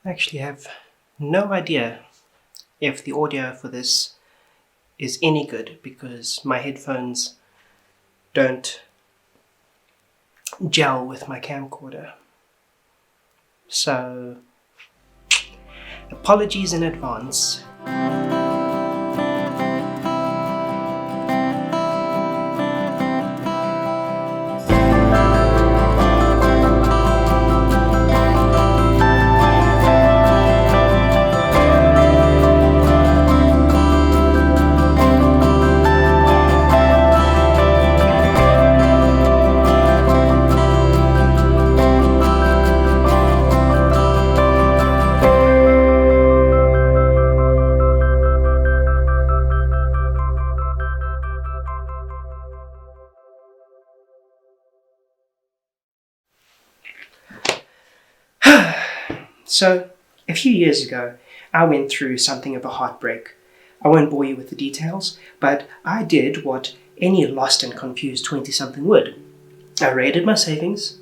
I actually have no idea if the audio for this is any good because my headphones don't gel with my camcorder. So, apologies in advance. So, a few years ago, I went through something of a heartbreak. I won't bore you with the details, but I did what any lost and confused 20-something would. I raided my savings,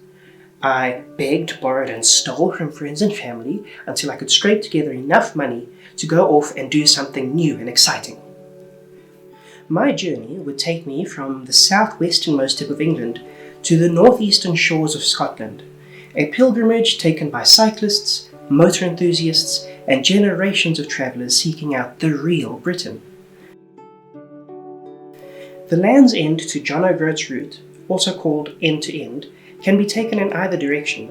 I begged, borrowed and stole from friends and family until I could scrape together enough money to go off and do something new and exciting. My journey would take me from the southwesternmost tip of England to the northeastern shores of Scotland, a pilgrimage taken by cyclists, motor enthusiasts, and generations of travellers seeking out the real Britain. The Land's End to John O'Groats route, also called end to end, can be taken in either direction,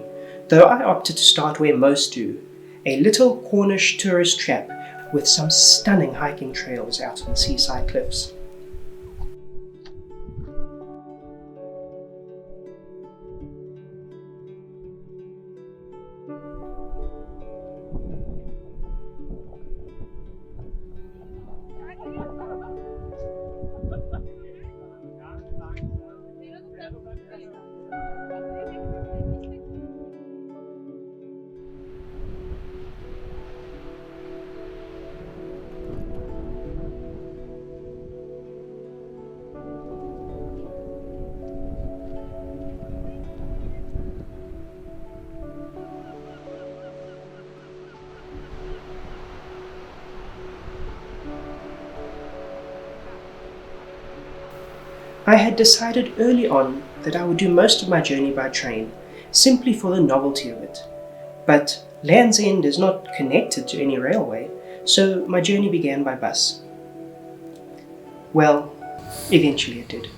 though I opted to start where most do, a little Cornish tourist trap with some stunning hiking trails out on the seaside cliffs. I had decided early on that I would do most of my journey by train, simply for the novelty of it. But Land's End is not connected to any railway, so my journey began by bus. Well, eventually it did.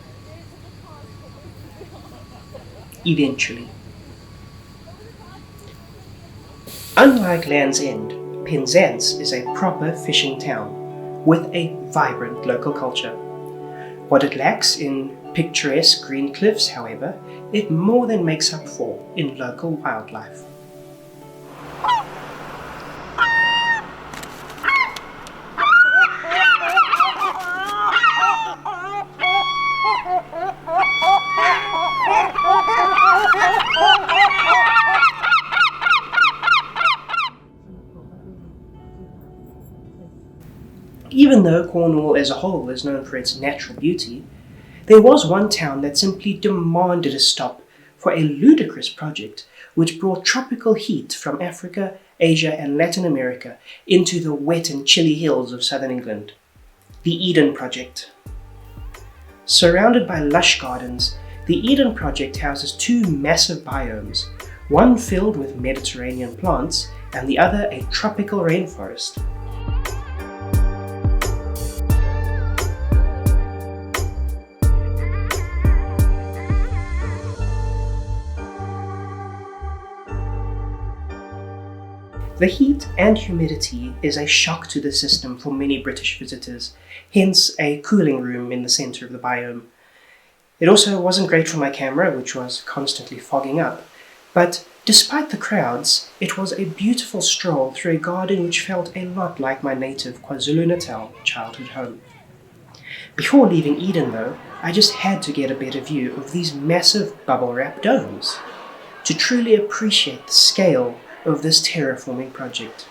Eventually. Unlike Land's End, Penzance is a proper fishing town, with a vibrant local culture. What it lacks in picturesque green cliffs, however, it more than makes up for in local wildlife. Even though Cornwall as a whole is known for its natural beauty, there was one town that simply demanded a stop for a ludicrous project which brought tropical heat from Africa, Asia and Latin America into the wet and chilly hills of southern England. The Eden Project. Surrounded by lush gardens, the Eden Project houses two massive biomes, one filled with Mediterranean plants and the other a tropical rainforest. The heat and humidity is a shock to the system for many British visitors, hence a cooling room in the centre of the biome. It also wasn't great for my camera, which was constantly fogging up, but despite the crowds, it was a beautiful stroll through a garden which felt a lot like my native KwaZulu-Natal childhood home. Before leaving Eden though, I just had to get a better view of these massive bubble-wrap domes, to truly appreciate the scale of this terraforming project.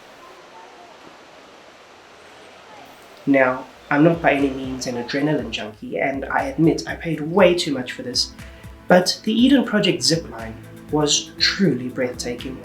Now, I'm not by any means an adrenaline junkie, and I admit I paid way too much for this, but the Eden Project zipline was truly breathtaking.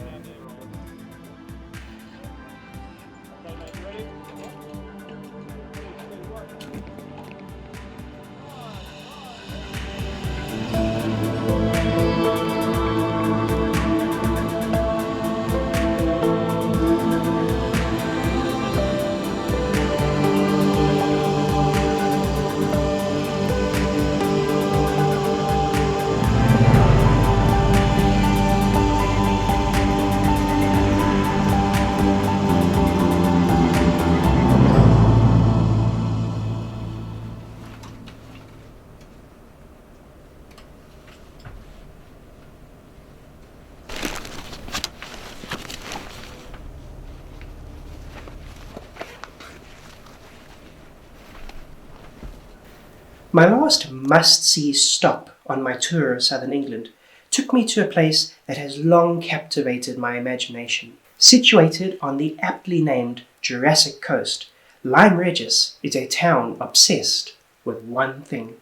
My last must-see stop on my tour of southern England took me to a place that has long captivated my imagination. Situated on the aptly named Jurassic Coast, Lyme Regis is a town obsessed with one thing.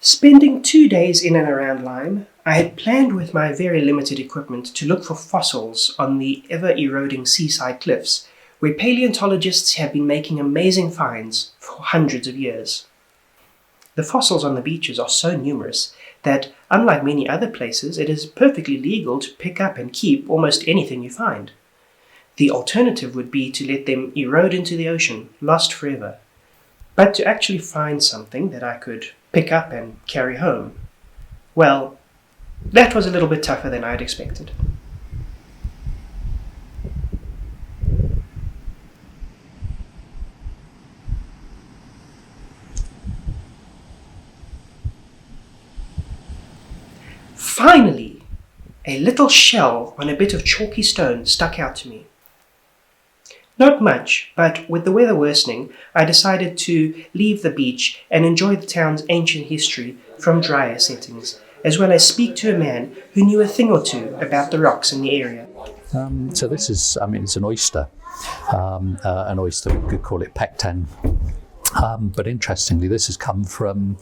Spending 2 days in and around Lyme, I had planned with my very limited equipment to look for fossils on the ever-eroding seaside cliffs, where paleontologists have been making amazing finds for hundreds of years. The fossils on the beaches are so numerous that, unlike many other places, it is perfectly legal to pick up and keep almost anything you find. The alternative would be to let them erode into the ocean, lost forever. But to actually find something that I could pick up and carry home, well, that was a little bit tougher than I had expected. Finally, a little shell on a bit of chalky stone stuck out to me. Not much, but with the weather worsening, I decided to leave the beach and enjoy the town's ancient history from drier settings, as well as speak to a man who knew a thing or two about the rocks in the area. So this is, it's an oyster. We could call it pecten. But interestingly, this has come from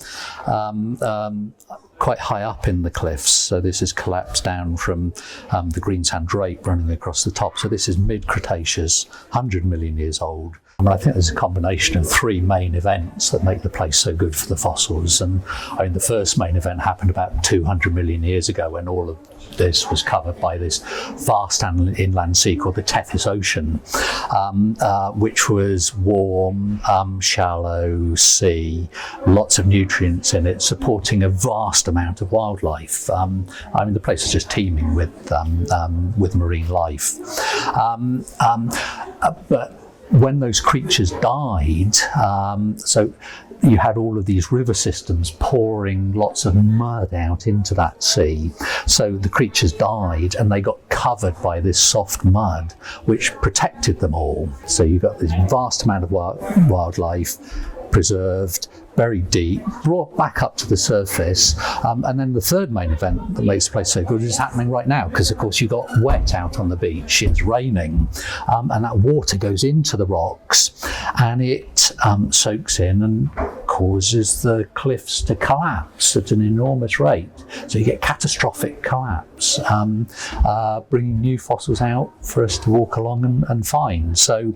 quite high up in the cliffs. So this has collapsed down from the greensand drape running across the top. So this is mid-Cretaceous, 100 million years old. I think there's a combination of three main events that make the place so good for the fossils. And the first main event happened about 200 million years ago, when all of this was covered by this vast inland sea called the Caithness Ocean, which was warm, shallow sea, lots of nutrients in it, supporting a vast amount of wildlife. The place is just teeming with marine life. But when those creatures died, so you had all of these river systems pouring lots of mud out into that sea. So the creatures died and they got covered by this soft mud, which protected them all. So you've got this vast amount of wildlife preserved, buried deep, brought back up to the surface. And then the third main event that makes the place so good is happening right now, because of course you got wet out on the beach, it's raining, and that water goes into the rocks and it soaks in and causes the cliffs to collapse at an enormous rate. So you get catastrophic collapse, bringing new fossils out for us to walk along and find. So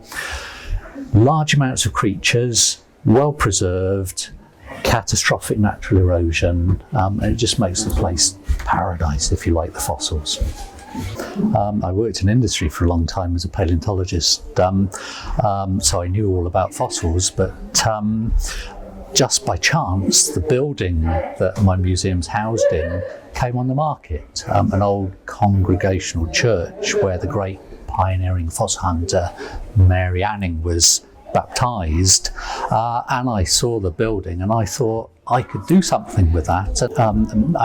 large amounts of creatures, well preserved, catastrophic natural erosion, and it just makes the place paradise if you like the fossils. I worked in industry for a long time as a paleontologist, so I knew all about fossils, but just by chance the building that my museum's housed in came on the market, an old congregational church where the great pioneering fossil hunter Mary Anning was baptised, and I saw the building and I thought I could do something with that.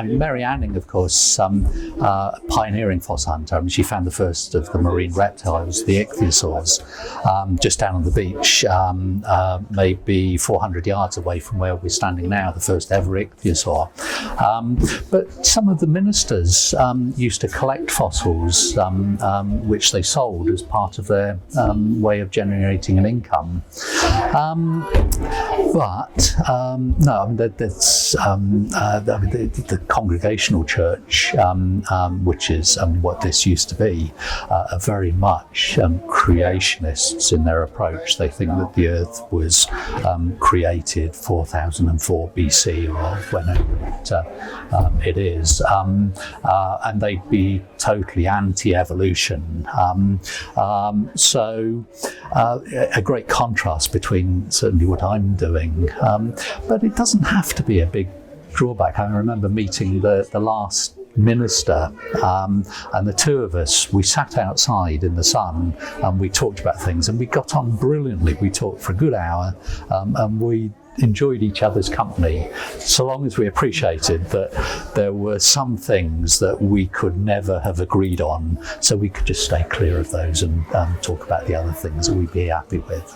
Mary Anning, of course, pioneering fossil hunter. She found the first of the marine reptiles, the ichthyosaurs, just down on the beach, maybe 400 yards away from where we're standing now, the first ever ichthyosaur. But some of the ministers used to collect fossils, which they sold as part of their way of generating an income. The congregational church, which is what this used to be, are very much creationists in their approach. They think that the Earth was created 4004 BC or whenever it is, and they'd be totally anti-evolution. So a great contrast between certainly what I'm doing, but it doesn't have to be a big drawback. I remember meeting the last minister, and the two of us, we sat outside in the sun and we talked about things, and we got on brilliantly. We talked for a good hour, and we enjoyed each other's company, so long as we appreciated that there were some things that we could never have agreed on, so we could just stay clear of those and talk about the other things that we'd be happy with.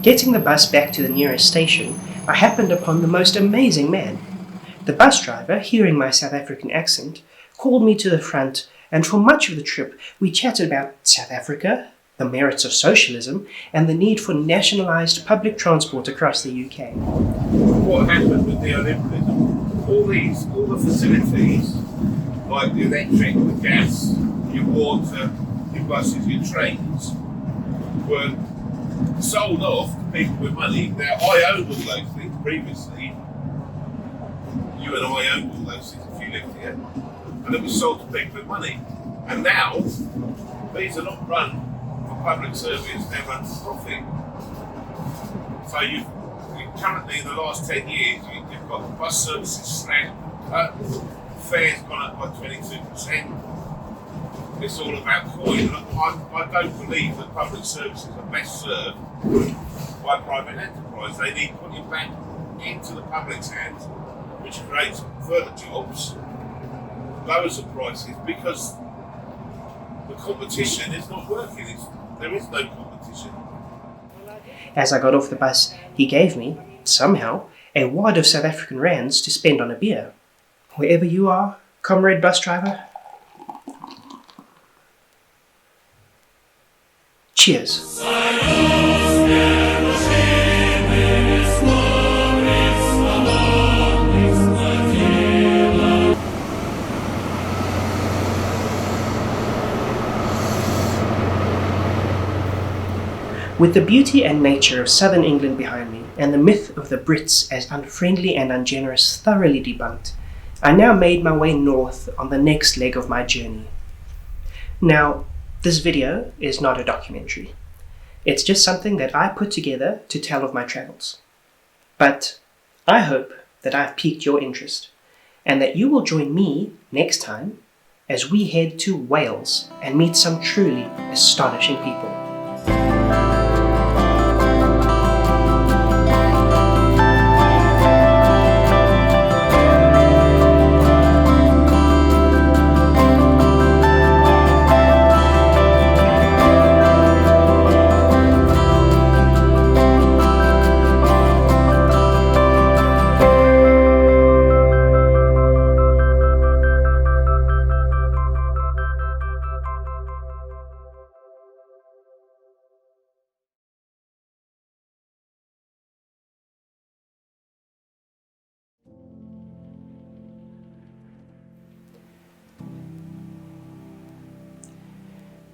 Getting the bus back to the nearest station, I happened upon the most amazing man. The bus driver, hearing my South African accent, called me to the front, and for much of the trip we chatted about South Africa, the merits of socialism, and the need for nationalised public transport across the UK. What happened with neoliberalism? All the facilities, like the electric, the gas, your water, your buses, your trains, were sold off to people with money. Now, I owned all those things previously. You and I owned all those things if you lived here. And it was sold to people with money. And now, these are not run for public service, they're run for profit. So you currently, in the last 10 years, you've got the bus services slashed, fares gone up by 22%. It's all about coin. I don't believe that public services are best served by private enterprise. They need putting back into the public's hands, which creates further jobs, lowers the prices, because the competition is not working. There is no competition. As I got off the bus, he gave me, somehow, a wad of South African rands to spend on a beer. Wherever you are, comrade bus driver, cheers. With the beauty and nature of southern England behind me, and the myth of the Brits as unfriendly and ungenerous thoroughly debunked, I now made my way north on the next leg of my journey. Now, this video is not a documentary. It's just something that I put together to tell of my travels. But I hope that I've piqued your interest, and that you will join me next time as we head to Wales and meet some truly astonishing people.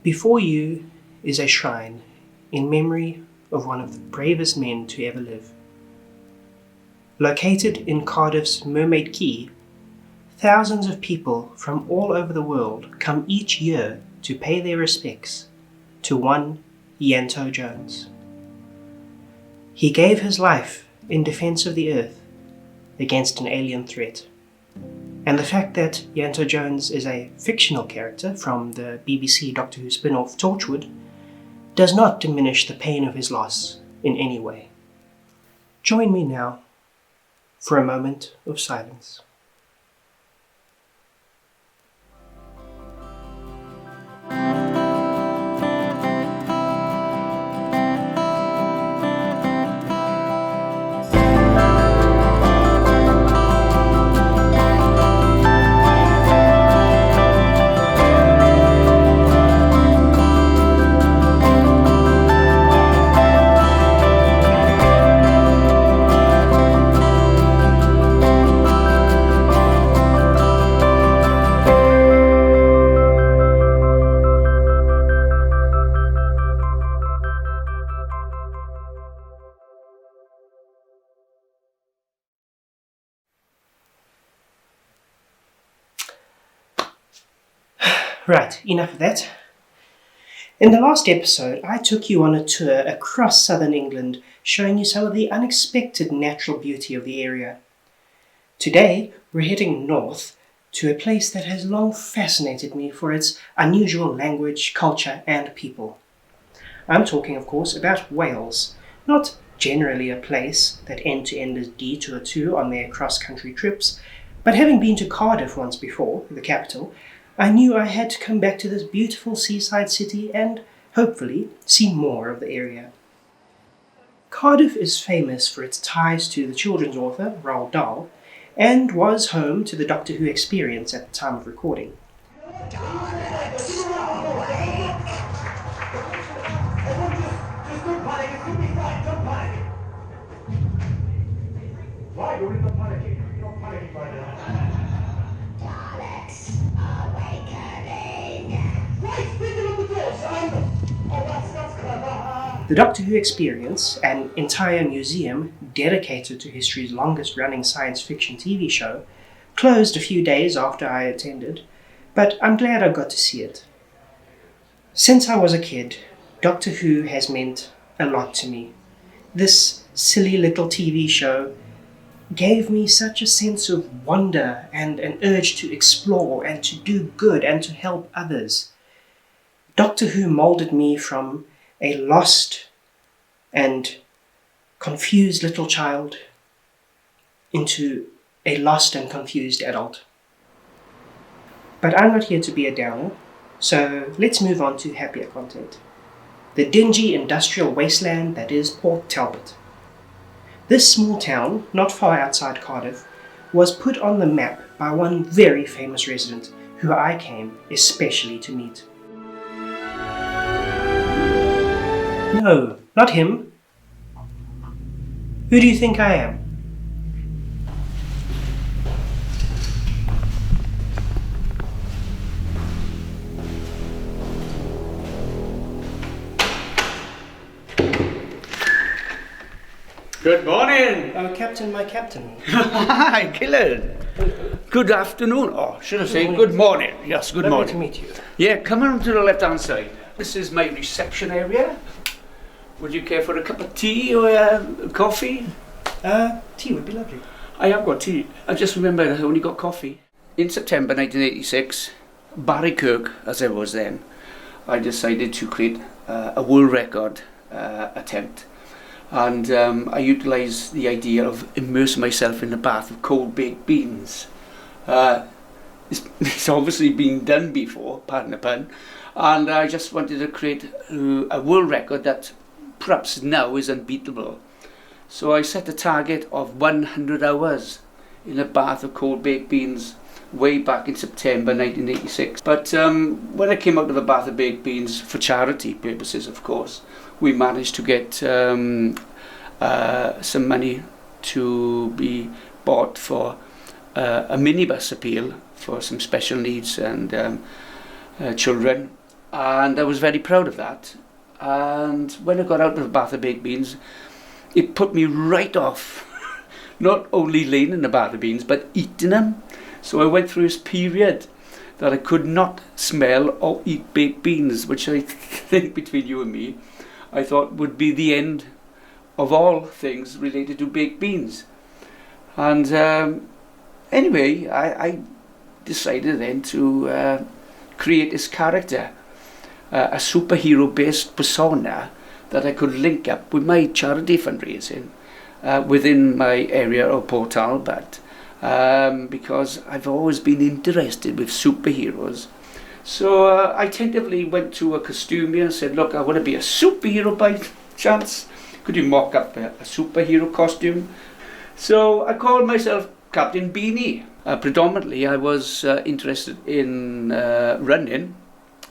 Before you is a shrine in memory of one of the bravest men to ever live. Located in Cardiff's Mermaid Quay, thousands of people from all over the world come each year to pay their respects to one Ianto Jones. He gave his life in defense of the earth against an alien threat. And the fact that Ianto Jones is a fictional character from the BBC Doctor Who spin-off Torchwood does not diminish the pain of his loss in any way. Join me now for a moment of silence. Right, enough of that. In the last episode, I took you on a tour across southern England, showing you some of the unexpected natural beauty of the area. Today, we're heading north to a place that has long fascinated me for its unusual language, culture, and people. I'm talking, of course, about Wales, not generally a place that end-to-enders detour to on their cross-country trips, but having been to Cardiff once before, the capital, I knew I had to come back to this beautiful seaside city and, hopefully, see more of the area. Cardiff is famous for its ties to the children's author Roald Dahl, and was home to the Doctor Who experience at the time of recording. The Doctor Who experience, an entire museum dedicated to history's longest-running science fiction TV show, closed a few days after I attended, but I'm glad I got to see it. Since I was a kid, Doctor Who has meant a lot to me. This silly little TV show gave me such a sense of wonder and an urge to explore and to do good and to help others. Doctor Who molded me from a lost and confused little child into a lost and confused adult. But I'm not here to be a downer, so let's move on to happier content. The dingy industrial wasteland that is Port Talbot. This small town, not far outside Cardiff, was put on the map by one very famous resident who I came especially to meet. No, not him. Who do you think I am? Good morning. Oh, Captain, my captain. Hi, Gillen. Good afternoon. Oh, should I say good morning? Yes, good Lovely morning. to meet you. Yeah, come on to the left-hand side. This is my reception area. Would you care for a cup of tea or coffee? Tea would be lovely. I have got tea. I just remembered I only got coffee. In September 1986, Barry Kirk, as I was then, I decided to create a world record attempt. And I utilised the idea of immersing myself in a bath of cold baked beans. It's obviously been done before, pardon the pun, and I just wanted to create a world record that perhaps now is unbeatable. So I set a target of 100 hours in a bath of cold baked beans way back in September 1986. But when I came out of the bath of baked beans, for charity purposes of course, we managed to get some money to be bought for a minibus appeal for some special needs and children, and I was very proud of that. And when I got out of the bath of baked beans, it put me right off not only laying in the bath of beans but eating them. So I went through this period that I could not smell or eat baked beans, which I think between you and me I thought would be the end of all things related to baked beans. And anyway, I decided then to create this character, a superhero based persona that I could link up with my charity fundraising within my area of Port Talbot, because I've always been interested with superheroes. So I tentatively went to a costumier and said, look, I want to be a superhero by chance. Could you mock up a superhero costume? So I called myself Captain Beanie. Predominantly I was interested in running.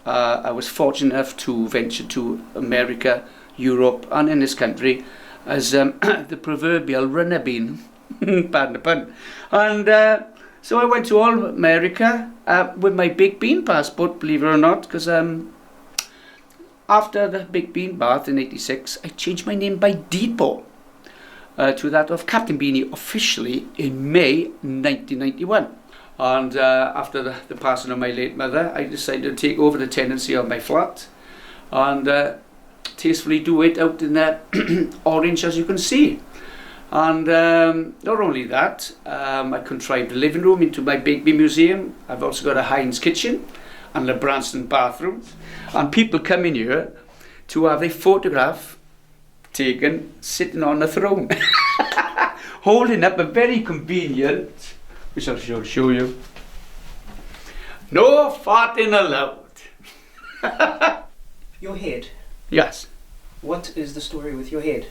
I was fortunate enough to venture to America, Europe and in this country as the proverbial runner bean, pardon the pun. And so I went to all America with my Big Bean passport, believe it or not, because after the Big Bean bath in '86, I changed my name by default to that of Captain Beanie officially in May 1991. And after the passing of my late mother, I decided to take over the tenancy of my flat and tastefully do it out in orange, as you can see. And not only that, I contrived a living room into my Big Bean museum. I've also got a Heinz kitchen and a Branston bathroom. And people come in here to have a photograph taken sitting on a throne, holding up a very convenient, which I shall show you. No farting allowed. Your head. Yes. What is the story with your head?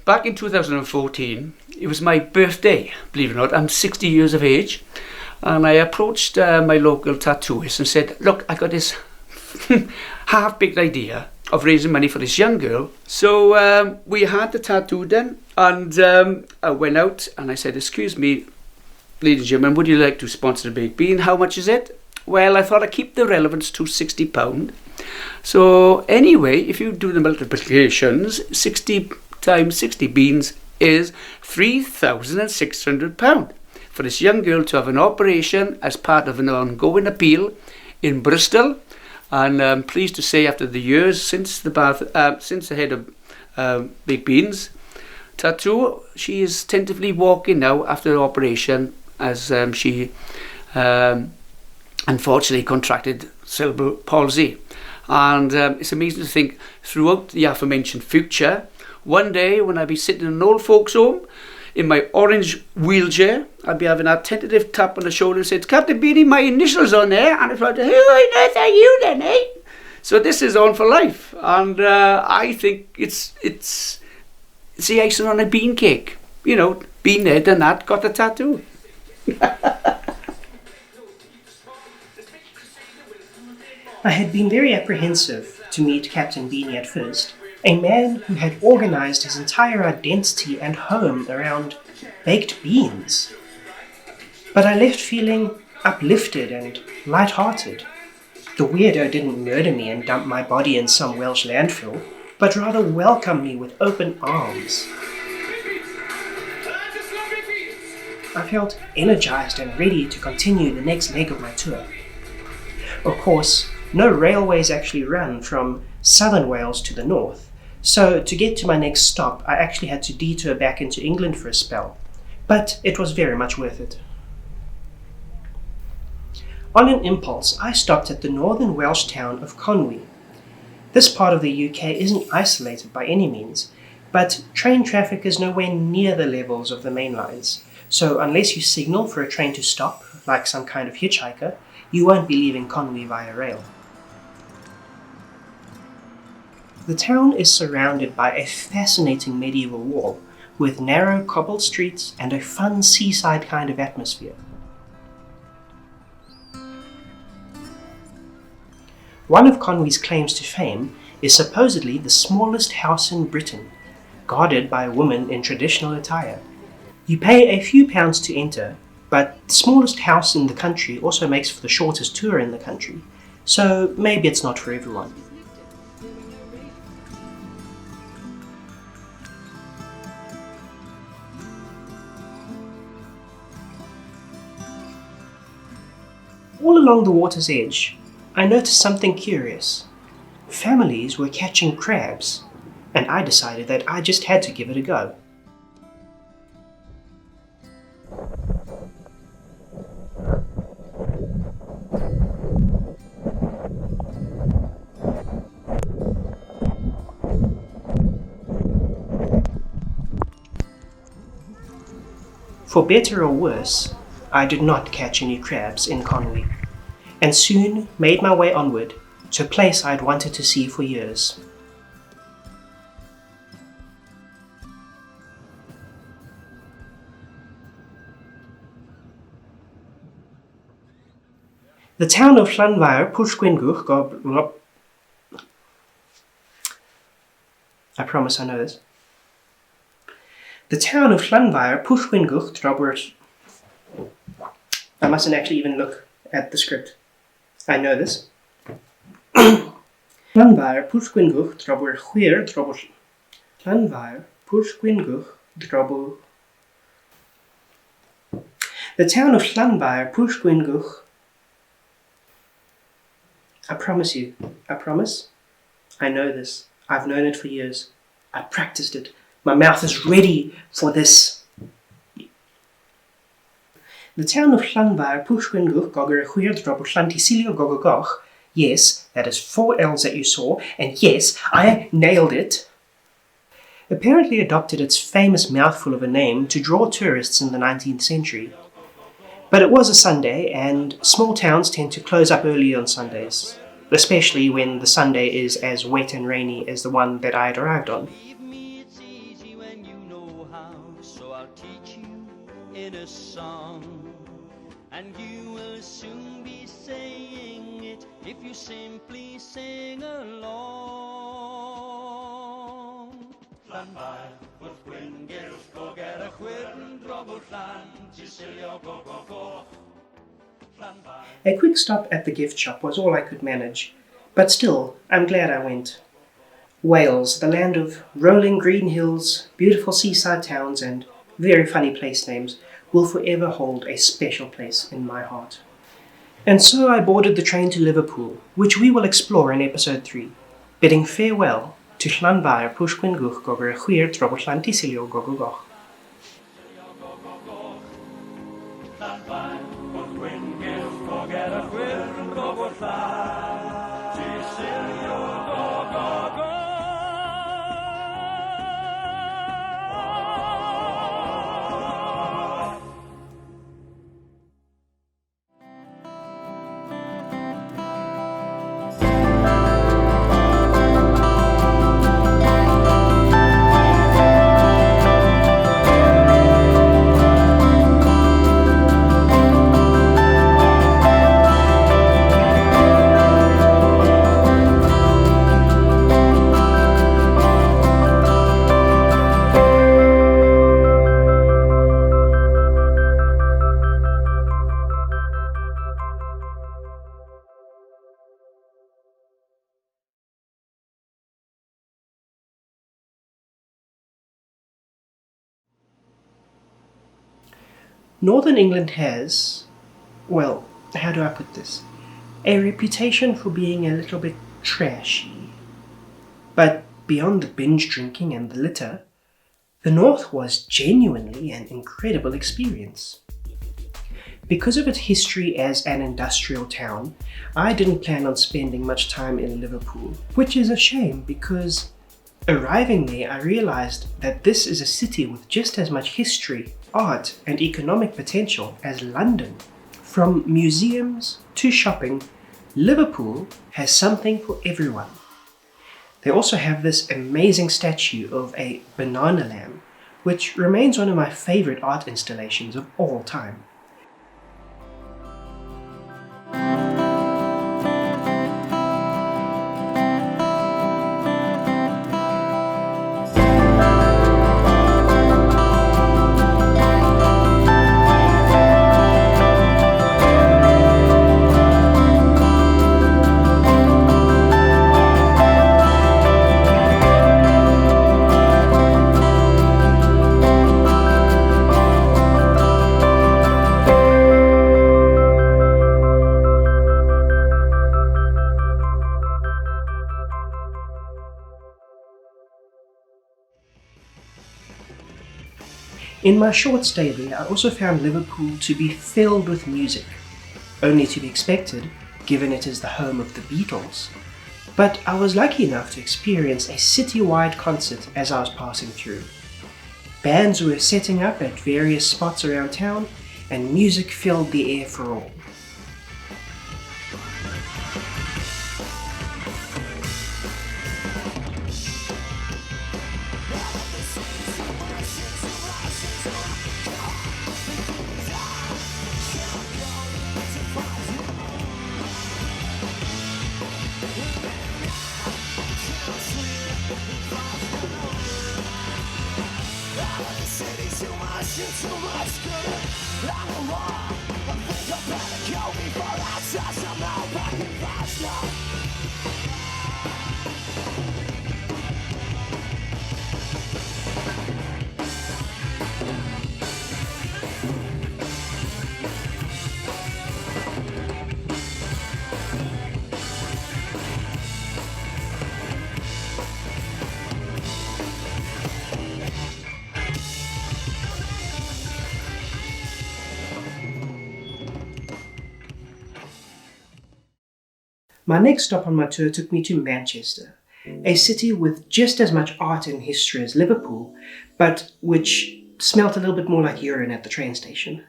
Back in 2014, it was my birthday, believe it or not. I'm 60 years of age, and I approached my local tattooist and said, look, I got this half-baked idea of raising money for this young girl. So we had the tattoo done, and I went out and I said, excuse me, ladies and gentlemen, would you like to sponsor the baked bean? How much is it? Well, I thought I'd keep the relevance to £60. So anyway, if you do the multiplications, 60 times 60 beans is £3,600 for this young girl to have an operation as part of an ongoing appeal in Bristol. And I'm pleased to say, after the years since the head of baked beans tattoo, she is tentatively walking now after the operation, as she unfortunately contracted cerebral palsy. And it's amazing to think, throughout the aforementioned future, one day when I'll be sitting in an old folks' home in my orange wheelchair, I'll be having a tentative tap on the shoulder and say, Captain Beanie, my initials on there. And it's like, who on earth are you then, eh? So this is on for life. And I think it's the icing on a bean cake. You know, been there, done that, got the tattoo. I had been very apprehensive to meet Captain Beanie at first, a man who had organised his entire identity and home around baked beans. But I left feeling uplifted and light-hearted. The weirdo didn't murder me and dump my body in some Welsh landfill, but rather welcomed me with open arms. I felt energised and ready to continue the next leg of my tour. Of course, no railways actually run from southern Wales to the north, so to get to my next stop I actually had to detour back into England for a spell, but it was very much worth it. On an impulse, I stopped at the northern Welsh town of Cornwall. This part of the UK isn't isolated by any means, but train traffic is nowhere near the levels of the main lines, so unless you signal for a train to stop, like some kind of hitchhiker, you won't be leaving Cornwall via rail. The town is surrounded by a fascinating medieval wall, with narrow cobbled streets and a fun seaside kind of atmosphere. One of Cornwall's claims to fame is supposedly the smallest house in Britain, guarded by a woman in traditional attire. You pay a few pounds to enter, but the smallest house in the country also makes for the shortest tour in the country, so maybe it's not for everyone. All along the water's edge, I noticed something curious. Families were catching crabs, and I decided that I just had to give it a go. For better or worse, I did not catch any crabs in Cornwall, and soon made my way onward to a place I'd wanted to see for years. The town of Llanfair, Pwllgwyngyll, I promise I know this. The town of Llanfair, Pwllgwyngyll, I mustn't actually even look at the script. I know this. Llanfair, Pwllgwyngyll, Llanfair, Pwllgwyngyll, the town of Llanfair, Pwllgwyngyll. I promise you, I promise, I know this. I've known it for years. I practiced it. My mouth is ready for this. The town of Llanfair, Pwllgwyngyll, Llantysilio, Gogogoch. Yes, that is 4 L's that you saw, and yes, I nailed it. Apparently adopted its famous mouthful of a name to draw tourists in the 19th century. But it was a Sunday, and small towns tend to close up early on Sundays. especially when the Sunday is as wet and rainy as the one that I had arrived on. Believe me, it's easy when you know how, so I'll teach you in a song. And you will soon be saying it if you simply sing along. Llan bai, wrth gwyn gylch go ger y chwyrn, drobl llan, tisilio go go go. A quick stop at the gift shop was all I could manage, but still, I'm glad I went. Wales, the land of rolling green hills, beautiful seaside towns, and very funny place names, will forever hold a special place in my heart. And so I boarded the train to Liverpool, which we will explore in episode 3, bidding farewell to Llan bai push gwyn gwch gogur chwir trobl llan tisilio gogogoch. Northern England has, well, how do I put this? A reputation for being a little bit trashy. But beyond the binge drinking and the litter, the North was genuinely an incredible experience. Because of its history as an industrial town, I didn't plan on spending much time in Liverpool, which is a shame because arriving there I realized that this is a city with just as much history, art and economic potential as London. From museums to shopping, Liverpool has something for everyone. They also have this amazing statue of a banana lamb, which remains one of my favorite art installations of all time. In my short stay there, I also found Liverpool to be filled with music, only to be expected, given it is the home of the Beatles. But I was lucky enough to experience a city-wide concert as I was passing through. Bands were setting up at various spots around town, and music filled the air for all. My next stop on my tour took me to Manchester, a city with just as much art and history as Liverpool, but which smelt a little bit more like urine at the train station.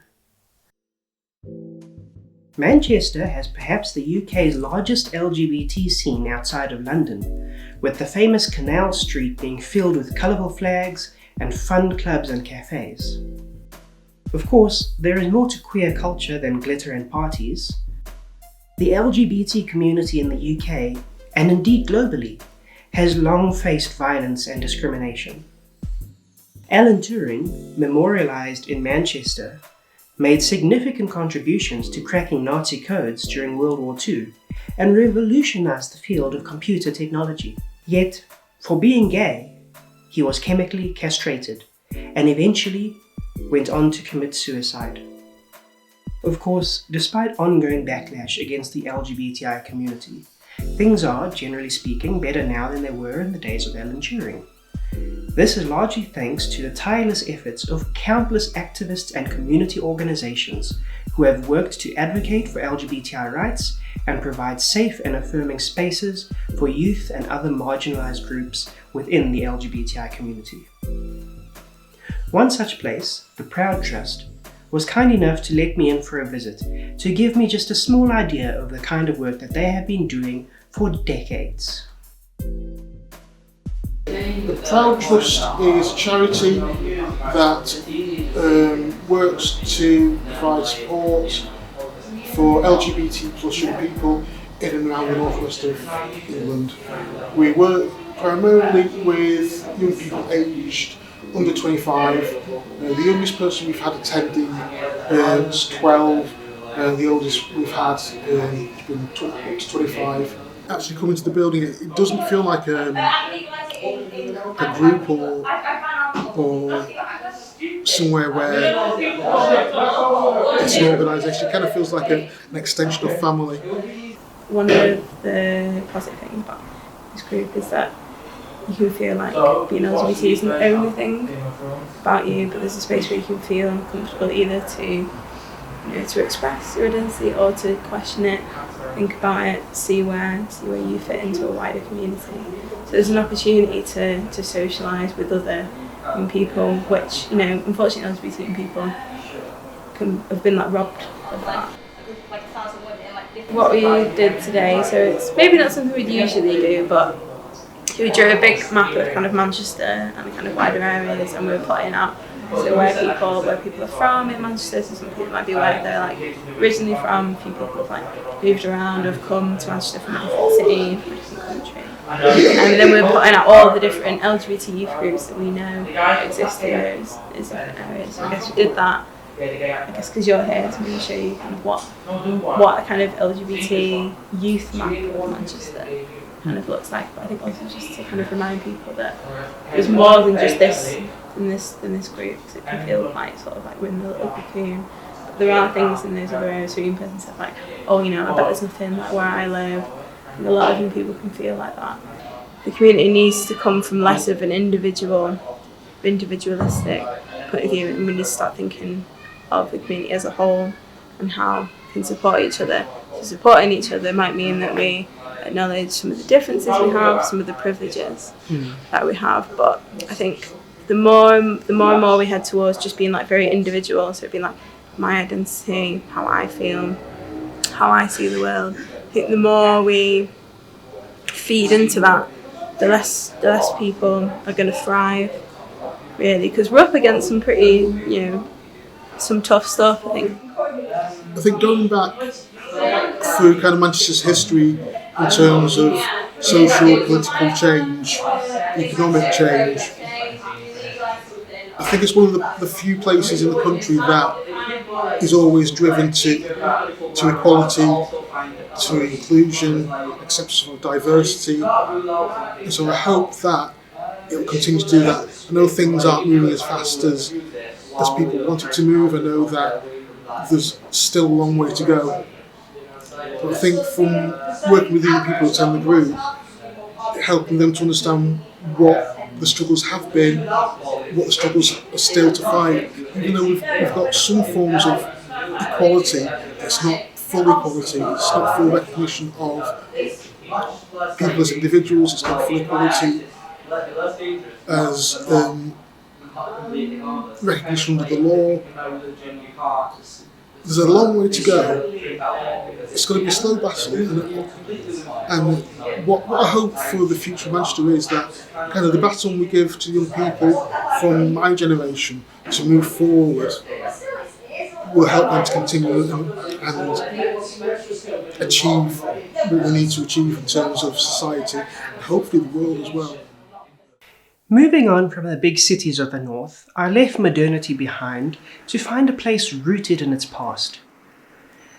Manchester has perhaps the UK's largest LGBT scene outside of London, with the famous Canal Street being filled with colourful flags and fun clubs and cafes. Of course, there is more to queer culture than glitter and parties. The LGBT community in the UK, and indeed globally, has long faced violence and discrimination. Alan Turing, memorialised in Manchester, made significant contributions to cracking Nazi codes during World War II and revolutionised the field of computer technology. Yet, for being gay, he was chemically castrated and eventually went on to commit suicide. Of course, despite ongoing backlash against the LGBTI community, things are, generally speaking, better now than they were in the days of Alan Turing. This is largely thanks to the tireless efforts of countless activists and community organisations who have worked to advocate for LGBTI rights and provide safe and affirming spaces for youth and other marginalised groups within the LGBTI community. One such place, the Proud Trust, was kind enough to let me in for a visit to give me just a small idea of the kind of work that they have been doing for decades. The Proud Trust is a charity that works to provide support for LGBT plus young people in and around the northwest of England. We work primarily with young people aged under 25. The youngest person we've had attending is 12, and the oldest we've had has been up to 25. Actually coming to the building, it doesn't feel like a group or somewhere where it's an organisation. It kind of feels like an extension of family. One of the positive things about this group is that you can feel like being LGBT isn't the only thing about you, but there's a space where you can feel comfortable either to express your identity or to question it, think about it, see where you fit into a wider community. So there's an opportunity to socialise with other young people, which, unfortunately LGBT young people have been robbed of that. What we did today, so it's maybe not something we'd usually do, but we drew a big map of kind of Manchester and the kind of wider areas, and we were plotting out where people are from in Manchester. So some people might be where they're originally from. A few people have moved around, have come to Manchester from a different city, from a different country. And then we were putting out all the different LGBT youth groups that we know exist in those different areas. So I guess we did that. I guess because you're here to maybe show you kind of what a kind of LGBT youth map of Manchester kind of looks like. But I think also just to kind of remind people that there's more than just this in this group, because it can feel quite sort of we're in the little cocoon. But there are things in those other areas where you can say I bet there's nothing like where I live. And a lot of young people can feel like that. The community needs to come from less of an individualistic point of view, and we need to start thinking of the community as a whole and how we can support each other. So supporting each other might mean that we acknowledge some of the differences we have, some of the privileges that we have, but I think the more and more we head towards just being very individual, so being my identity, how I feel, how I see the world, I think the more we feed into that, the less people are going to thrive, really, because we're up against some pretty, some tough stuff, I think. Going back through kind of Manchester's history in terms of social, political change, economic change, I think it's one of the few places in the country that is always driven to equality, to inclusion, acceptance of diversity. And so I hope that it will continue to do that. I know things aren't moving as fast as people want it to move. I know that there's still a long way to go. But I think from working with young people attend the group, helping them to understand what the struggles have been, what the struggles are still to fight. Even though we've got some forms of equality, it's not full equality, it's not full recognition of people as individuals, it's not full equality as recognition under the law. there's a long way to go. It's going to be a slow battle, and what I hope for the future of Manchester is that kind of the baton we give to young people from my generation to move forward will help them to continue and achieve what we need to achieve in terms of society, and hopefully the world as well. Moving on from the big cities of the north, I left modernity behind to find a place rooted in its past.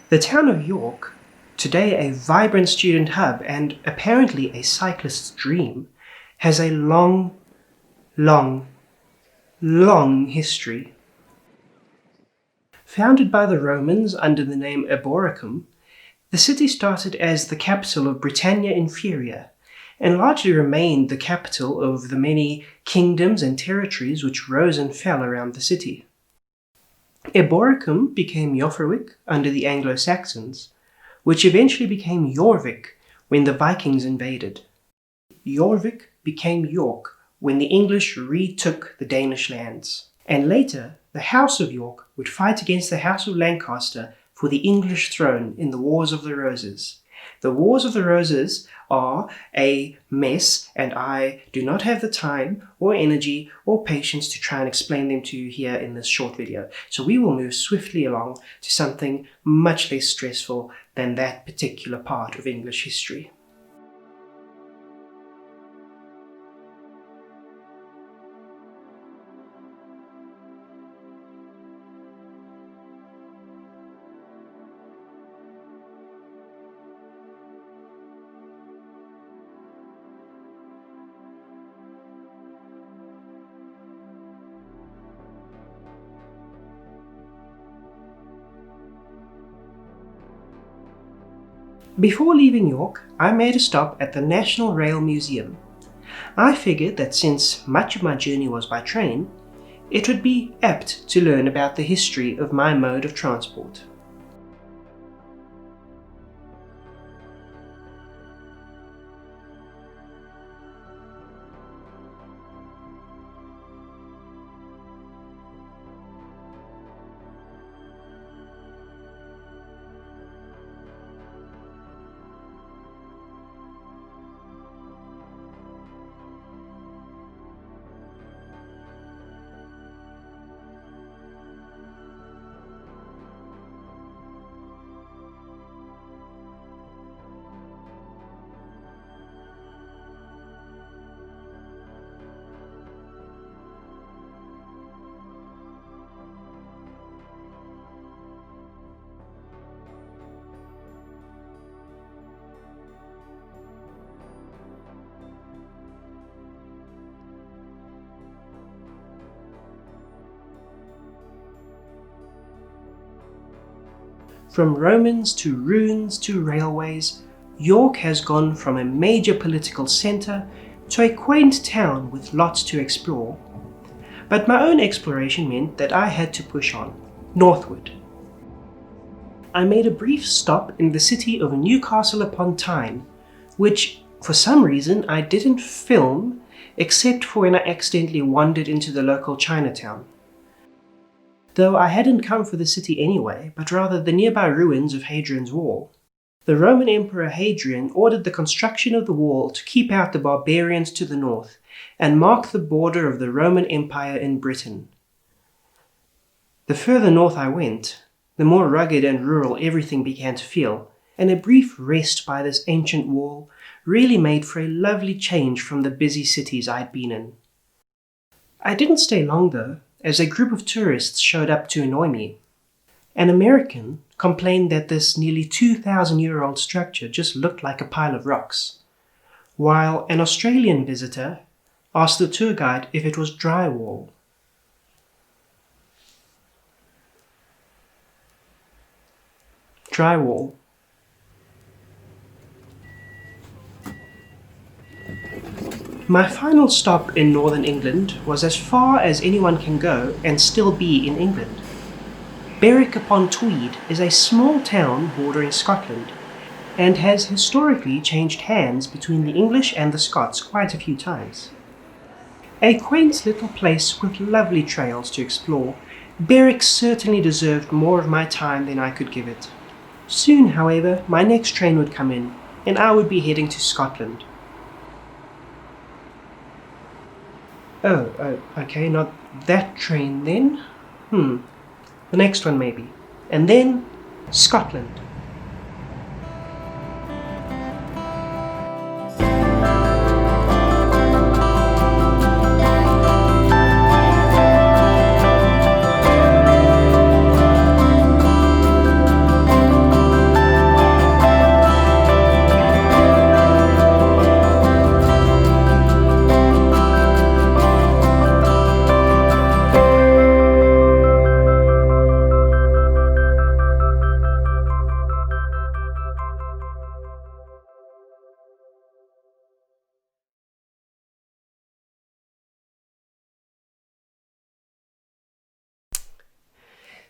The town of York, today a vibrant student hub and apparently a cyclist's dream, has a long history. Founded by the Romans under the name Eboracum, the city started as the capital of Britannia Inferior, and largely remained the capital of the many kingdoms and territories which rose and fell around the city. Eboracum became Jofferwyk under the Anglo-Saxons, which eventually became Jorvik when the Vikings invaded. Jorvik became York when the English retook the Danish lands, and later the House of York would fight against the House of Lancaster for the English throne in the Wars of the Roses. The Wars of the Roses are a mess, and I do not have the time or energy or patience to try and explain them to you here in this short video. So we will move swiftly along to something much less stressful than that particular part of English history. Before leaving York, I made a stop at the National Rail Museum. I figured that since much of my journey was by train, it would be apt to learn about the history of my mode of transport. From Romans to ruins to railways, York has gone from a major political centre to a quaint town with lots to explore. But my own exploration meant that I had to push on, northward. I made a brief stop in the city of Newcastle upon Tyne, which for some reason I didn't film except for when I accidentally wandered into the local Chinatown. Though I hadn't come for the city anyway, but rather the nearby ruins of Hadrian's Wall. The Roman Emperor Hadrian ordered the construction of the wall to keep out the barbarians to the north and mark the border of the Roman Empire in Britain. The further north I went, the more rugged and rural everything began to feel, and a brief rest by this ancient wall really made for a lovely change from the busy cities I'd been in. I didn't stay long though, as a group of tourists showed up to annoy me. An American complained that this nearly 2,000-year-old structure just looked like a pile of rocks, while an Australian visitor asked the tour guide if it was drywall. Drywall. My final stop in northern England was as far as anyone can go and still be in England. Berwick upon Tweed is a small town bordering Scotland and has historically changed hands between the English and the Scots quite a few times. A quaint little place with lovely trails to explore Berwick certainly deserved more of my time than I could give it. Soon, however, my next train would come in, and I would be heading to Scotland. Oh, okay, not that train then. The next one maybe. And then, Scotland.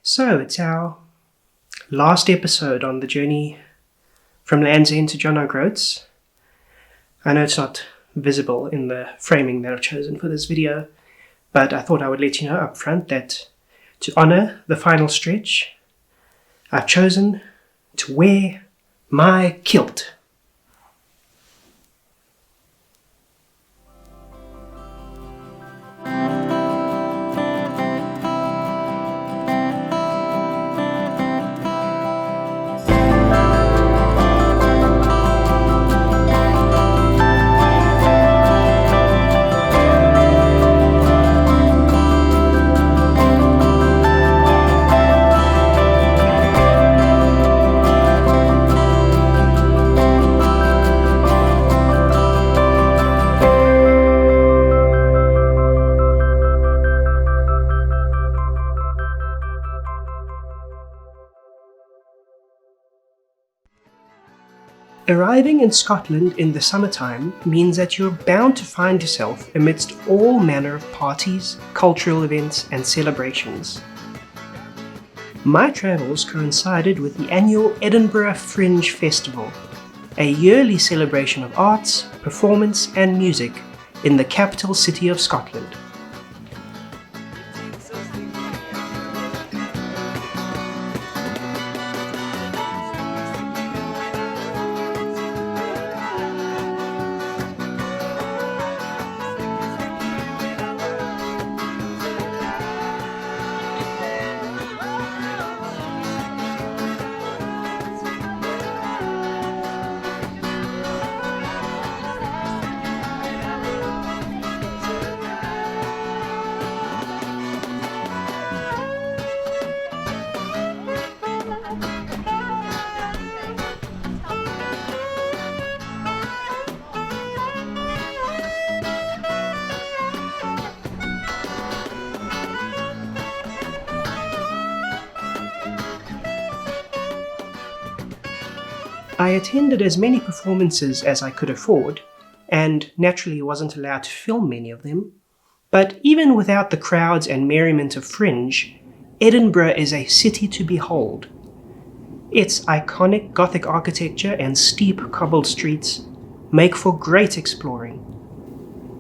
So, it's our last episode on the journey from Land's End to John O'Groats. I know it's not visible in the framing that I've chosen for this video, but I thought I would let you know up front that to honour the final stretch, I've chosen to wear my kilt. Arriving in Scotland in the summertime means that you're bound to find yourself amidst all manner of parties, cultural events and celebrations. My travels coincided with the annual Edinburgh Fringe Festival, a yearly celebration of arts, performance and music in the capital city of Scotland. I attended as many performances as I could afford, and naturally wasn't allowed to film many of them, but even without the crowds and merriment of Fringe, Edinburgh is a city to behold. Its iconic Gothic architecture and steep cobbled streets make for great exploring.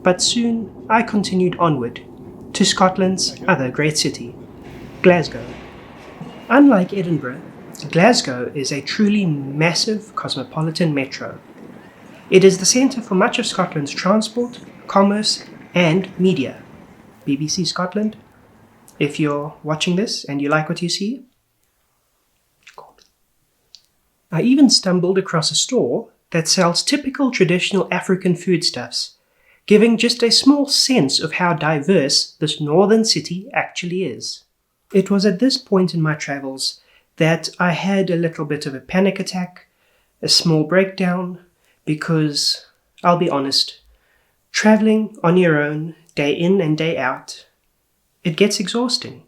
But soon I continued onward to Scotland's other great city, Glasgow. Unlike Edinburgh, Glasgow is a truly massive cosmopolitan metro. It is the centre for much of Scotland's transport, commerce and media. BBC Scotland, if you're watching this and you like what you see. I even stumbled across a store that sells typical traditional African foodstuffs, giving just a small sense of how diverse this northern city actually is. It was at this point in my travels that I had a little bit of a panic attack, a small breakdown, because, I'll be honest, travelling on your own, day in and day out, it gets exhausting.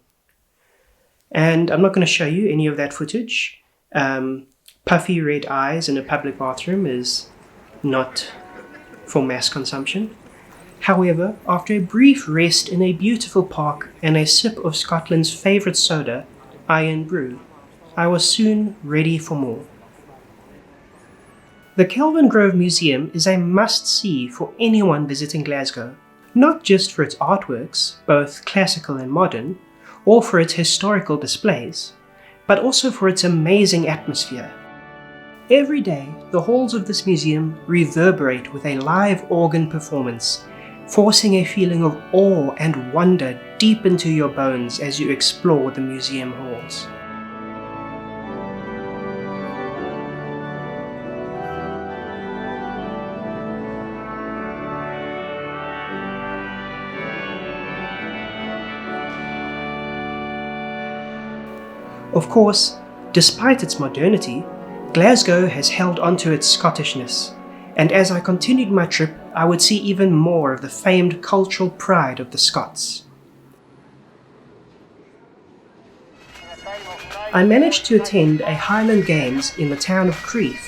And I'm not going to show you any of that footage. Puffy red eyes in a public bathroom is not for mass consumption. However, after a brief rest in a beautiful park and a sip of Scotland's favourite soda, Iron Brew, I was soon ready for more. The Kelvin Grove Museum is a must-see for anyone visiting Glasgow, not just for its artworks, both classical and modern, or for its historical displays, but also for its amazing atmosphere. Every day, the halls of this museum reverberate with a live organ performance, forcing a feeling of awe and wonder deep into your bones as you explore the museum halls. Of course, despite its modernity, Glasgow has held onto its Scottishness, and as I continued my trip, I would see even more of the famed cultural pride of the Scots. I managed to attend a Highland Games in the town of Crieff,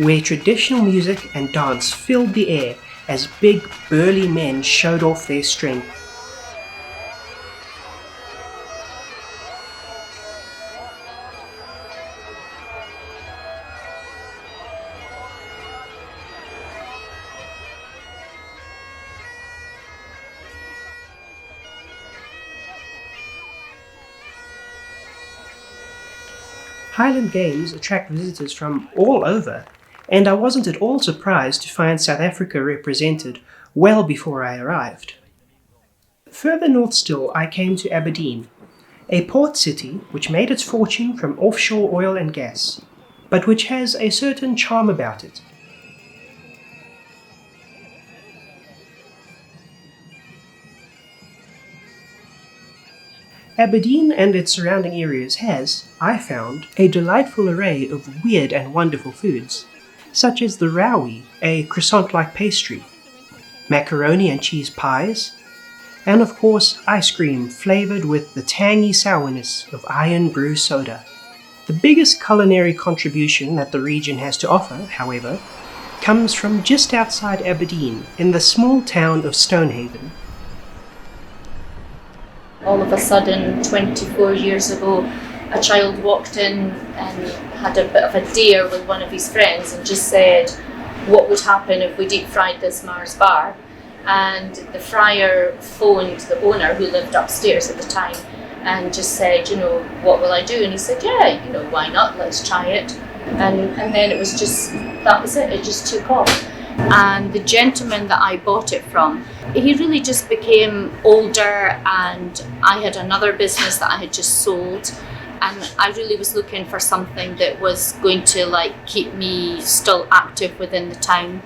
where traditional music and dance filled the air as big, burly men showed off their strength. Highland Games attract visitors from all over, and I wasn't at all surprised to find South Africa represented well before I arrived. Further north still, I came to Aberdeen, a port city which made its fortune from offshore oil and gas, but which has a certain charm about it. Aberdeen and its surrounding areas has, I found, a delightful array of weird and wonderful foods, such as the rowie, a croissant-like pastry, macaroni and cheese pies, and of course ice cream flavoured with the tangy sourness of iron brew soda. The biggest culinary contribution that the region has to offer, however, comes from just outside Aberdeen in the small town of Stonehaven. All of a sudden, 24 years ago, a child walked in and had a bit of a dare with one of his friends and just said what would happen if we deep fried this Mars bar. And the fryer phoned the owner, who lived upstairs at the time, and just said, what will I do? And he said, yeah, why not? Let's try it. And then it was just, that was it. It just took off. And the gentleman that I bought it from, he really just became older, and I had another business that I had just sold, and I really was looking for something that was going to keep me still active within the town.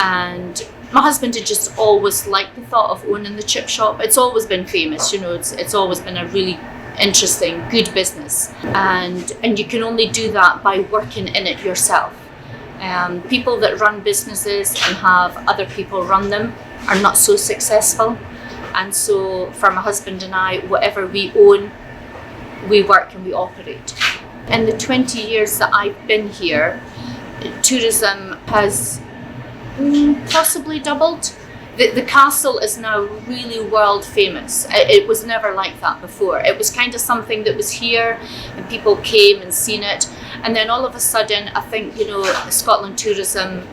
And my husband had just always liked the thought of owning the chip shop. It's always been famous, it's always been a really interesting, good business, and you can only do that by working in it yourself. People that run businesses and have other people run them are not so successful, and so for my husband and I, whatever we own, we work and we operate. In the 20 years that I've been here, tourism has possibly doubled. The castle is now really world famous. It was never like that before. It was kind of something that was here and people came and seen it. And then all of a sudden, I think, Scotland Tourism,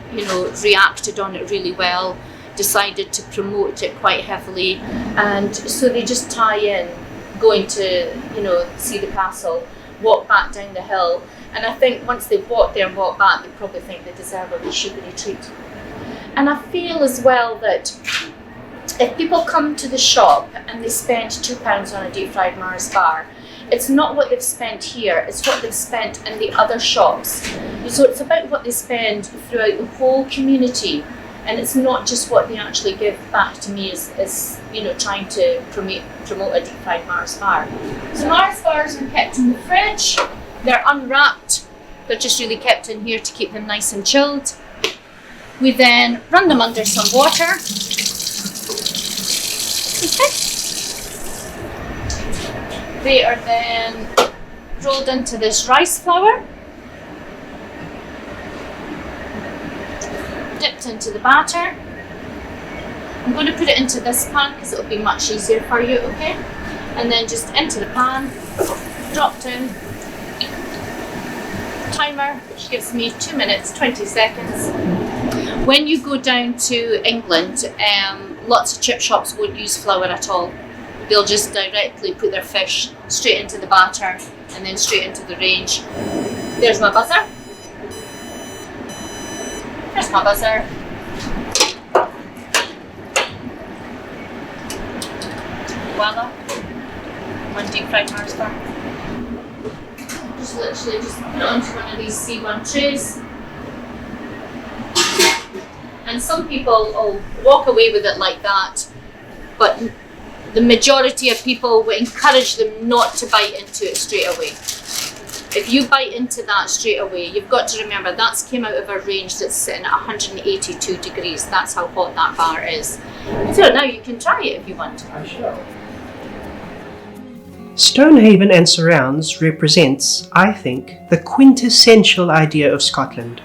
reacted on it really well, decided to promote it quite heavily. And so they just tie in, going to, see the castle, walk back down the hill. And I think once they've walked there and walked back, they probably think they deserve a wee sugary treat. And I feel as well that if people come to the shop and they spend £2 on a deep fried Mars bar, it's not what they've spent here, it's what they've spent in the other shops. So it's about what they spend throughout the whole community, and it's not just what they actually give back to me as trying to promote a deep fried Mars bar. So Mars bars are kept in the fridge, they're unwrapped, they're just really kept in here to keep them nice and chilled. We then run them under some water. Okay. They are then rolled into this rice flour, dipped into the batter. I'm going to put it into this pan because it'll be much easier for you, okay? And then just into the pan, dropped in. Timer, which gives me 2 minutes, 20 seconds. When you go down to England, lots of chip shops won't use flour at all. they'll just directly put their fish straight into the batter and then straight into the range. There's my buzzer. There's my buzzer. Voila. One deep fried Mars bar. Just literally just put it onto one of these C1 trays. And some people will walk away with it like that, but the majority of people would encourage them not to bite into it straight away. If you bite into that straight away, you've got to remember that's came out of a range that's sitting at 182 degrees. That's how hot that bar is. So now you can try it if you want. Stonehaven and surrounds represents, I think, the quintessential idea of Scotland.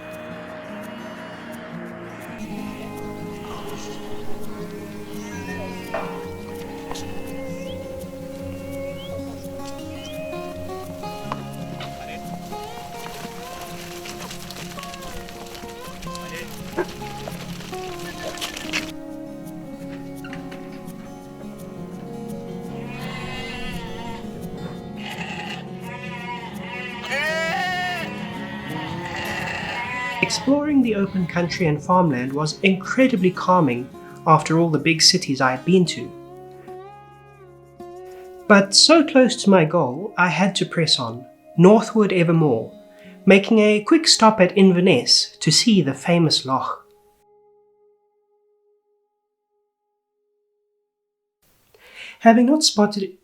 Exploring the open country and farmland was incredibly calming after all the big cities I had been to. But so close to my goal, I had to press on, northward ever more, making a quick stop at Inverness to see the famous loch. Having not spotted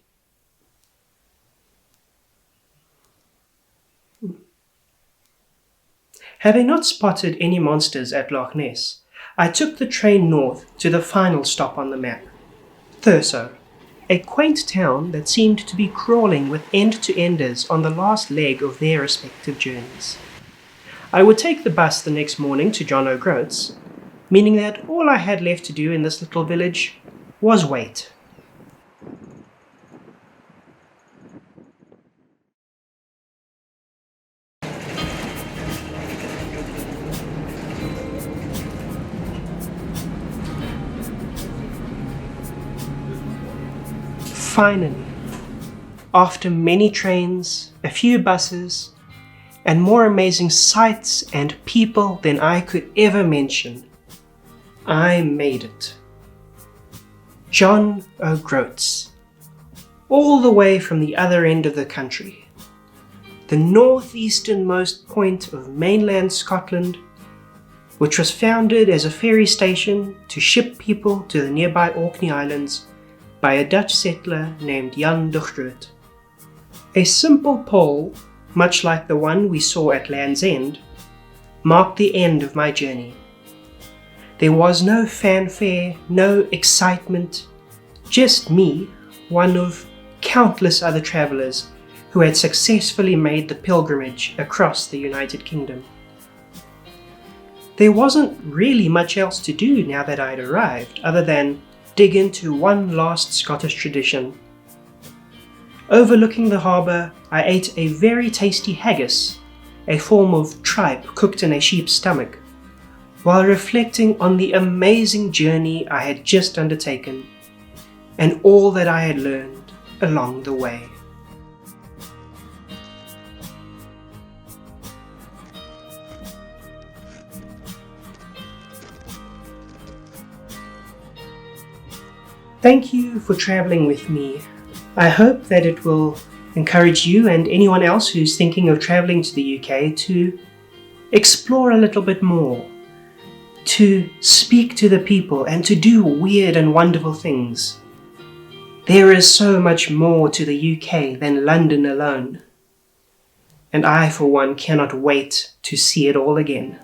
any monsters at Loch Ness, I took the train north to the final stop on the map, Thurso, a quaint town that seemed to be crawling with end-to-enders on the last leg of their respective journeys. I would take the bus the next morning to John O'Groats, meaning that all I had left to do in this little village was wait. Finally, after many trains, a few buses, and more amazing sights and people than I could ever mention, I made it. John O'Groats, all the way from the other end of the country, the northeasternmost point of mainland Scotland, which was founded as a ferry station to ship people to the nearby Orkney Islands by a Dutch settler named Jan de Groot. A simple pole, much like the one we saw at Land's End, marked the end of my journey. There was no fanfare, no excitement, just me, one of countless other travellers who had successfully made the pilgrimage across the United Kingdom. There wasn't really much else to do now that I'd arrived, other than dig into one last Scottish tradition. Overlooking the harbour, I ate a very tasty haggis, a form of tripe cooked in a sheep's stomach, while reflecting on the amazing journey I had just undertaken and all that I had learned along the way. Thank you for travelling with me. I hope that it will encourage you and anyone else who's thinking of travelling to the UK to explore a little bit more, to speak to the people and to do weird and wonderful things. There is so much more to the UK than London alone, and I for one cannot wait to see it all again.